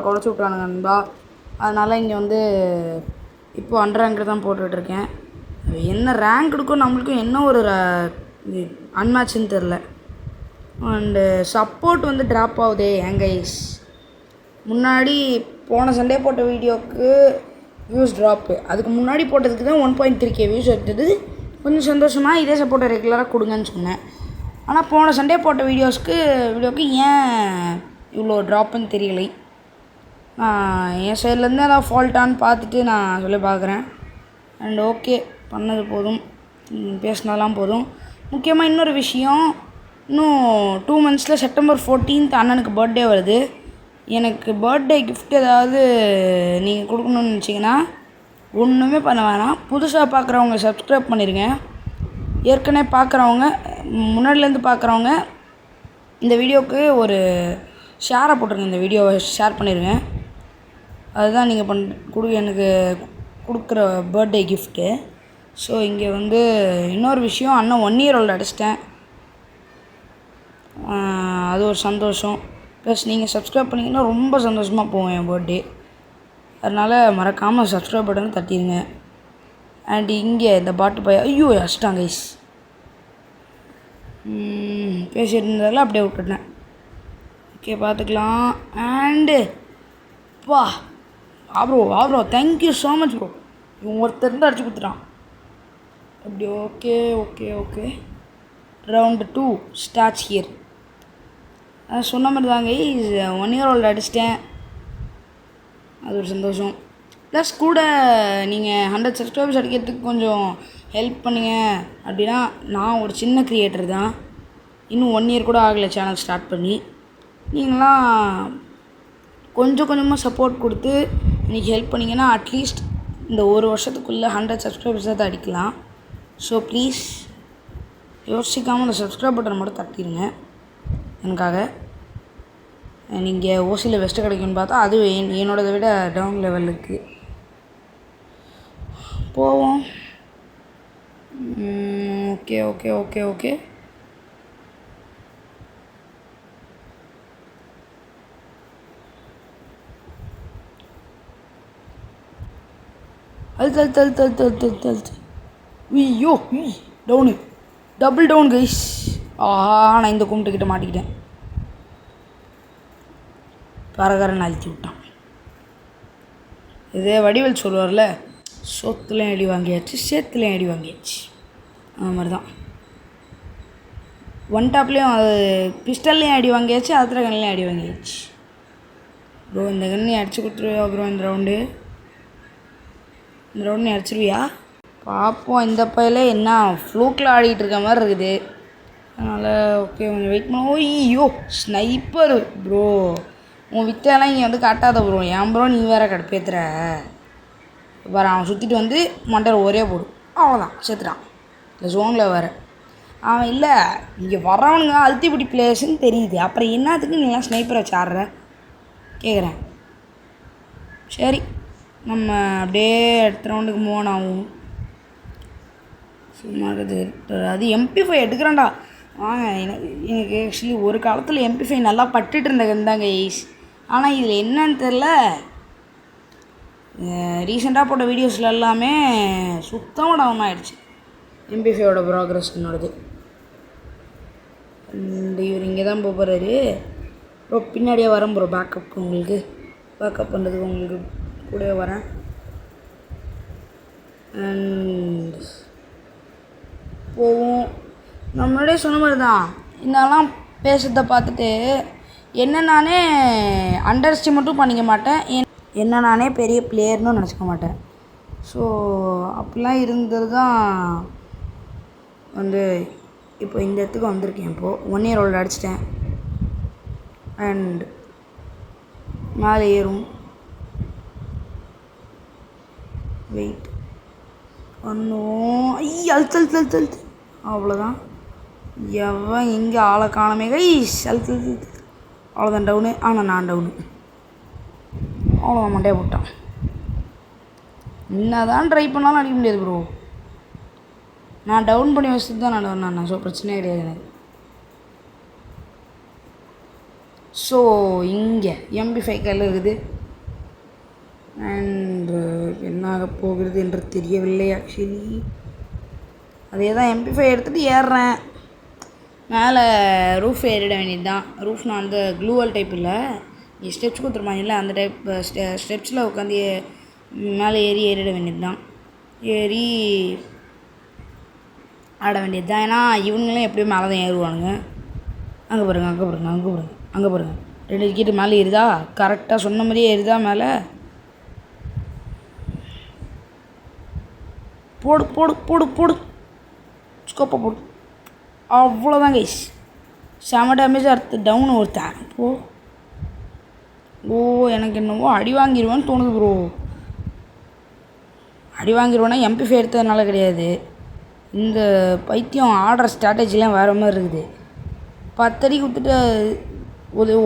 குறைச்சி விட்டானுங்க நண்பா. அதனால் இங்கே வந்து இப்போ அண்டர் தான் போட்டுட்ருக்கேன். என்ன ரேங்க் எடுக்கும் நம்மளுக்கும் என்ன ஒரு அன்மேட்ச்னு தெரில. அண்டு சப்போர்ட் வந்து ட்ராப் ஆகுதே ஏன் கைஸ். முன்னாடி போன சண்டே போட்ட வீடியோவுக்கு வியூஸ் ட்ராப்பு, அதுக்கு முன்னாடி போட்டதுக்கு தான் 1.3K வியூஸ் எடுத்தது. கொஞ்சம் சந்தோஷமாக இதே சப்போர்ட்டை ரெகுலராக கொடுங்கன்னு சொன்னேன். ஆனால் போன சண்டே போட்ட வீடியோவுக்கு ஏன் இவ்வளோ ட்ராப்புன்னு தெரியலை. என் சைட்லேருந்து ஏதாவது ஃபால்ட்டான்னு பார்த்துட்டு நான் சொல்லி பார்க்குறேன். அண்ட் ஓகே, பண்ணது போதும், பேசினாலாம் போதும். முக்கியமாக இன்னொரு விஷயம், இன்னும் 2 monthஸில் September 14th அண்ணனுக்கு பர்த்டே வருது. எனக்கு பர்த்டே கிஃப்ட் ஏதாவது நீங்கள் கொடுக்கணுன்னு நினச்சிங்கன்னா ஒன்றுமே பண்ண வேணாம். புதுசாக பார்க்குறவங்க சப்ஸ்கிரைப் பண்ணிடுங்க. ஏற்கனவே பார்க்குறவங்க, முன்னாடிலேருந்து பார்க்குறவங்க இந்த வீடியோவுக்கு ஒரு ஷேரை போட்டுருங்க. இந்த வீடியோவை ஷேர் பண்ணிடுங்க. அதுதான் நீங்கள் எனக்கு கொடுக்குற பர்த்டே கிஃப்ட்டு. ஸோ இங்கே வந்து இன்னொரு விஷயம், அண்ணன் 1 year old அடிச்சிட்டேன். அது ஒரு சந்தோஷம். ப்ளஸ் நீங்கள் சப்ஸ்கிரைப் பண்ணிங்கன்னா ரொம்ப சந்தோஷமாக போகும் என் பர்த்டே. அதனால் மறக்காமல் சப்ஸ்கிரைப் பட்டனை தட்டிடுங்க. அண்ட் இங்கே இந்த பாட்டு பையன் ஐயோ அடிச்சிட்டாங்க கைஸ். பேசிகிட்டு இருந்ததில் அப்படியே விட்டுட்டேன். ஓகே, பார்த்துக்கலாம். And bro thank you so much bro. இவன் ஒருத்தர் அடிச்சு கொடுத்துட்டான். அப்படி okay okay okay round 2 starts here. சொன்ன மாதிரி தாங்க 1 year old அடிச்சிட்டேன். அது ஒரு சந்தோஷம். ப்ளஸ் கூட நீங்கள் 100 சப்ஸ்கிரைபர்ஸ் அடிக்கிறதுக்கு கொஞ்சம் ஹெல்ப் பண்ணிங்க அப்படின்னா, நான் ஒரு சின்ன க்ரியேட்டர் தான், இன்னும் 1 year கூட ஆகலை சேனல் ஸ்டார்ட் பண்ணி. நீங்களாம் கொஞ்சம் கொஞ்சமாக சப்போர்ட் கொடுத்து இன்றைக்கி ஹெல்ப் பண்ணிங்கன்னா அட்லீஸ்ட் இந்த ஒரு வருஷத்துக்குள்ளே 100 சப்ஸ்கிரைபர்ஸாக அடிக்கலாம். ஸோ ப்ளீஸ் யோசிக்காமல் அந்த சப்ஸ்கிரைப் பட்டன் மட்டும் தட்டிடுங்க எனக்காக. நீங்கள் ஓசியில் பெஸ்ட்டு கிடைக்குன்னு பார்த்தா அது என்னோடதை விட டவுன் லெவலுக்கு போவோம். ஓகே ஓகே ஓகே ஓகே அழுத்து ஐயோ டவுனு, டபுள் டவுன் கைஸ். நான் இந்த கும்பிட்டுக்கிட்ட மாட்டிக்கிட்டேன். பரகரன்னு அழுத்தி விட்டான். இதே வடிவேல் சொல்லுவார்ல, சொத்துலேயும் அடி வாங்கியாச்சு, சேத்துலேயும் அடி வாங்கியாச்சு. அந்த மாதிரி தான் ஒன் டாப்லேயும் அது பிஸ்டல்லையும் அடி வாங்கியாச்சு, ஆத்திர கண்ணிலையும் அடி வாங்கியாச்சு. ப்ரோ இந்த கண்ணி அடிச்சு கொடுத்துருவியா ப்ரோ? இந்த ரவுண்டு நீ அடிச்சிருவியா? பார்ப்போம். இந்த பையில என்ன ஃப்ளூக்கில் ஆடிக்கிட்டு இருக்க மாதிரி இருக்குது. அதனால் ஓகே கொஞ்சம் வெயிட் பண்ண. ஐயோ ஸ்னைப்பர் ப்ரோ, உன் வித்தையெல்லாம் இங்கே வந்து காட்டாத ப்ரோ. ஏன் ப்ரோ நீ வேறு கடுப்பேத்துற பாரு. அவன் சுற்றிட்டு வந்து மண்டையில் ஒரே போடும், அவ்வளோதான் செத்துட்டான். இந்த ஜோனில் வேறு அவன் இல்லை. இங்கே வர்றவனுங்க அல்டிபிடி பிளேயர்ஸ்ன்னு தெரியுது, அப்புறம் என்னத்துக்கு நீலாம் ஸ்னைப்பரை வச்சு ஆடுற கேட்குறேன். சரி, நம்ம அப்படியே அடுத்த ரவுண்டுக்கு மூவ் ஆகும். சும்மா அது MP5 எடுக்கிறேன்டா வாங்க. எனக்கு ஆக்சுவலி ஒரு காலத்தில் MP5 நல்லா பட்டுட்டு இருந்தேன் கைஸ். ஆனால் இதில் என்னன்னு தெரில, ரீசெண்டாக போட்ட வீடியோஸில் எல்லாமே சுத்தமாக டவுன் ஆகிடுச்சு MP5ஓட ப்ராக்ரஸ் என்னோடது. இவர் இங்கே தான் போகிறாரு ப்ரோ. பின்னாடியே வரேன் ப்ரோ, பேக்கப்புக்கு உங்களுக்கு பேக்கப் பண்ணுறதுக்கு உங்களுக்கு கூடவே வரேன். அண்ட் போவோம். நான் முன்னாடியே சொன்ன மாதிரி தான், இதெல்லாம் பேசுகிறத பார்த்துட்டு என்ன நானே அண்டர் எஸ்டிமேட்டும் பண்ணிக்க மாட்டேன், என்ன நானே பெரிய பிளேயர்னு நினச்சிக்க மாட்டேன். ஸோ அப்படிலாம் இருந்தது தான் வந்து இப்போ இந்த இடத்துக்கு வந்திருக்கேன். இப்போது 1 year old அடிச்சிட்டேன். அண்ட் மேலே ஏறும். வெயிட் பண்ணுவோம். அழுத்து அவ்வளோதான். எவன் எங்கே ஆளை காணமே கைஸ். அழுத்து அவ்வளோதான் டவுனு. ஆனால் நான் டவுனு, அவ்வளோதான் மண்டையை போட்டான். என்ன தான் ட்ரை பண்ணாலும் அடிக்க முடியாது ப்ரோ. நான் டவுன் பண்ணி வச்சுட்டு தான் நான் ஸோ பிரச்சனையே கிடையாது எனக்கு. ஸோ இங்கே MP5 கையில் இருக்குது. அண்டு என்ன ஆக போகிறது என்று தெரியவில்லை ஆக்சுவலி. அதே தான் MP5 எடுத்துகிட்டு ஏறுறேன் மேலே. ரூஃப் ஏறிட வேண்டியது தான். ரூஃப் நான் அந்த க்ளூவல் டைப் இல்லை, இங்கே ஸ்டெப்ஸ் கொடுத்துருப்பாங்க இல்லை அந்த டைப் ஸ்டெப்ஸில் உட்காந்து மேலே ஏறிட வேண்டியது தான். ஏறி ஆட வேண்டியது தான். ஏன்னா இவங்களும் எப்படியும் மேலே தான் ஏறுவானுங்க. அங்கே பாருங்கள் 2 விக்கெட்டு மேலே ஏறுதா, கரெக்டாக சொன்ன மாதிரியே ஏறுதா மேலே. போடு ஸ்கோப்பை போடு. அவ்வளோதான் கைஸ். செம டேமேஜ் அடுத்து டவுன் ஒருத்தன். எனக்கு என்னவோ அடி வாங்கிடுவேன்னு தோணுது ப்ரோ. அடி வாங்கிடுவேன்னா MP5 எடுத்ததுனால கிடையாது, இந்த பைத்தியம் ஆடுற ஸ்ட்ராட்டஜிலாம் வேறு மாதிரி இருக்குது. 10 அடி கொடுத்துட்டு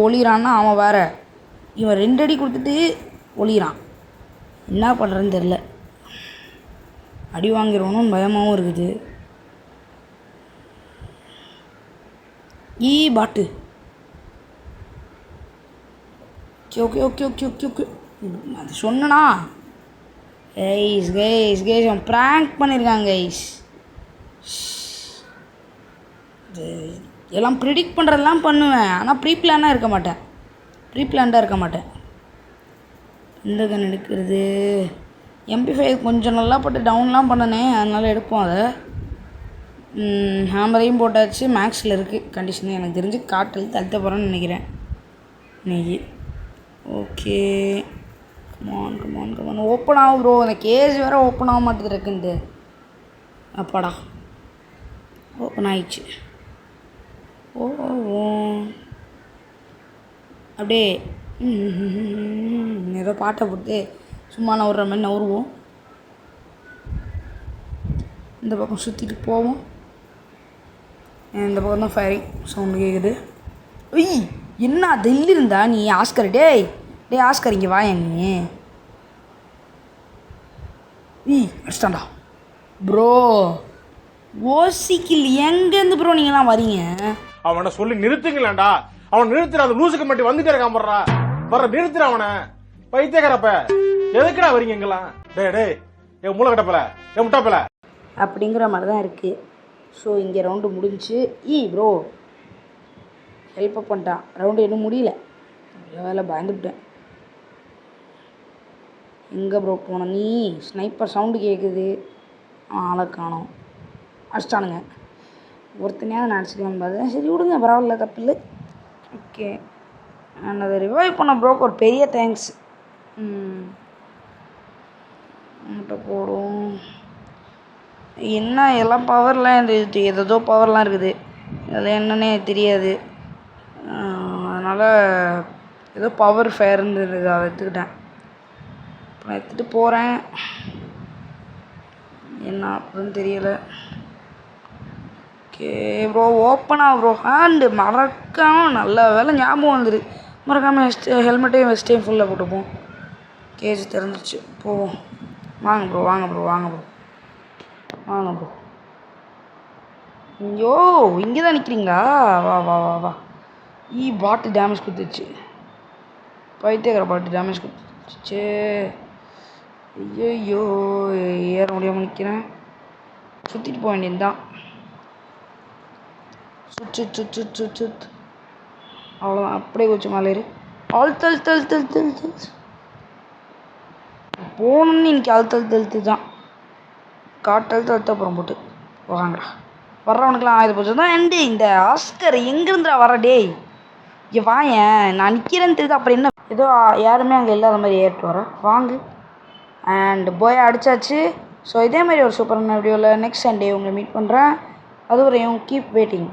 ஒளிகிறான்னா அவன் வேறு, இவன் 2 அடி கொடுத்துட்டு ஒளிகிறான். என்ன பண்ணுறதுன்னு தெரில. அடி வாங்கிடுவோன்னு பயமாகவும் இருக்குது. பாட்டு ஓகே அது சொன்னா கைஸ் அவன் ப்ராங்க் பண்ணியிருக்காங்க கைஸ். எல்லாம் ப்ரிடிக்ட் பண்ணுறதெல்லாம் பண்ணுவேன், ஆனால் ப்ரீ பிளான்டாக இருக்க மாட்டேன். இந்த கன் எடுக்கிறது MP5 கொஞ்சம் நல்லா போட்டு டவுன்லாம் பண்ணனேன், அதனால் எடுப்போம் அதை. ஹேமரையும் போட்டாச்சு. மேக்ஸில் இருக்குது கண்டிஷனு. எனக்கு தெரிஞ்சு காட்டில் தழுத்த போகிறேன்னு நினைக்கிறேன் இன்னைக்கு. ஓகே கமான் ஓப்பன் ஆகும் ப்ரோ. அந்த கேஸ் வேறு ஓப்பன் ஆக மாட்டேது இருக்குன்ட்டு. அப்பாடா ஓப்பன் ஆயிடுச்சு. அப்படியே ஏதோ பாட்டை போட்டு சும்மா நவுற மாதிரி நவுருவோம். இந்த பக்கம் சுற்றிட்டு போவோம். இந்த பக்கம் தான் ஃபயரிங் சவுண்டு கேட்குது. என்ன டெல்லி இருந்தா நீ ஆஸ்கர்? டேய் ஆஸ்கர் இங்கே வாயா நீ. அடிச்சிட்டான்டா ப்ரோ. ஓசிக்கில் எங்கேருந்து ப்ரோ நீங்களாம் வரீங்க? அவனை சொல்லி நிறுத்துங்களேன்டா. அவன் நிறுத்துற அந்த லூசுக்கு மட்டும் வந்துட்டே இருக்கான் போடுறா. நிறுத்துற அவனை. பைத்தியக்காரப்ப எதுக்குடா வரீங்க எங்கெல்லாம்? டேய் என் மூளை கட்டப்பல, என் முட்டாப்பல அப்படிங்கிற மாதிரி தான் இருக்குது. ஸோ இங்கே ரவுண்டு முடிஞ்சிச்சு. ப்ரோ ஹெல்ப் பண்ணிட்டான். ரவுண்டு இன்னும் முடியல, வேலை பயந்துவிட்டேன். எங்கே ப்ரோ போன நீ? ஸ்னைப்பர் சவுண்டு கேட்குது, ஆளை காணோம். அடிச்சிட்டானுங்க. ஒருத்தனையாவது நான் அடிச்சிக்கலான்னு பார்த்தேன். சரி விடுங்க, பரவாயில்ல, தப்பில்லை. ஓகே, நான் அதை ரிவைவ் பண்ண ப்ரோக்கு ஒரு பெரிய தேங்க்ஸ். முட்டை போடும். என்ன எல்லாம் பவர்லாம் இருந்துச்சு, ஏதோ பவர்லாம் இருக்குது, அதெல்லாம் என்னன்னே தெரியாது. அதனால் ஏதோ பவர் ஃபேர் இருந்தது, அதை எடுத்துக்கிட்டேன். இப்போ நான் எடுத்துகிட்டு போகிறேன். என்ன அப்படின்னு தெரியலை. ஓகே ப்ரோ, ஓப்பனா ப்ரோ ஹேண்டு மறக்காமல், நல்ல வேலை ஞாபகம் வந்துடு, மறக்காமல் ஹெல்மெட்டையும் வெஸ்ட்டையும் ஃபுல்லாக போட்டுப்போம். கேஜ் திறந்துருச்சு, போவோம். வாங்க ப்ரோ ஐயோ இங்கே தான் நிற்கிறீங்களா? வா வா வா வா. பாட்டு டேமேஜ் கொடுத்துச்சு. பைத்தியக்கார பாட்டு டேமேஜ் கொடுத்துச்சு. ஐயோ ஏற முடியாமல் நிற்கிறேன். சுற்றிட்டு போக வேண்டியது தான். சுத்து அவ்வளோதான். அப்படியே கொஞ்சம் மேலே ஏறு. தல் போகணுன்னு இன்னைக்கு அழுத்தழுத்து தான். காட்டழுத்த அப்புறம் போட்டு வாங்கடா. வர்றவனுக்கெல்லாம் ஆயுத பூஜை தான் எண்டு. இந்த ஆஸ்கர் எங்கேருந்துடா வர? டேய் இங்கே வாயேன், நான் நிற்கிறேன்னு தெரியுது. அப்புறம் என்ன, ஏதோ யாருமே அங்கே இல்லாத மாதிரி ஏறிட்டு வர வாங்கு. அண்ட் போய் அடித்தாச்சு. ஸோ இதே மாதிரி ஒரு சூப்பரான வீடியோவில் நெக்ஸ்ட் சண்டே உங்களை மீட் பண்ணுறேன். அதுவரையும் கீப் வெயிட்டிங்.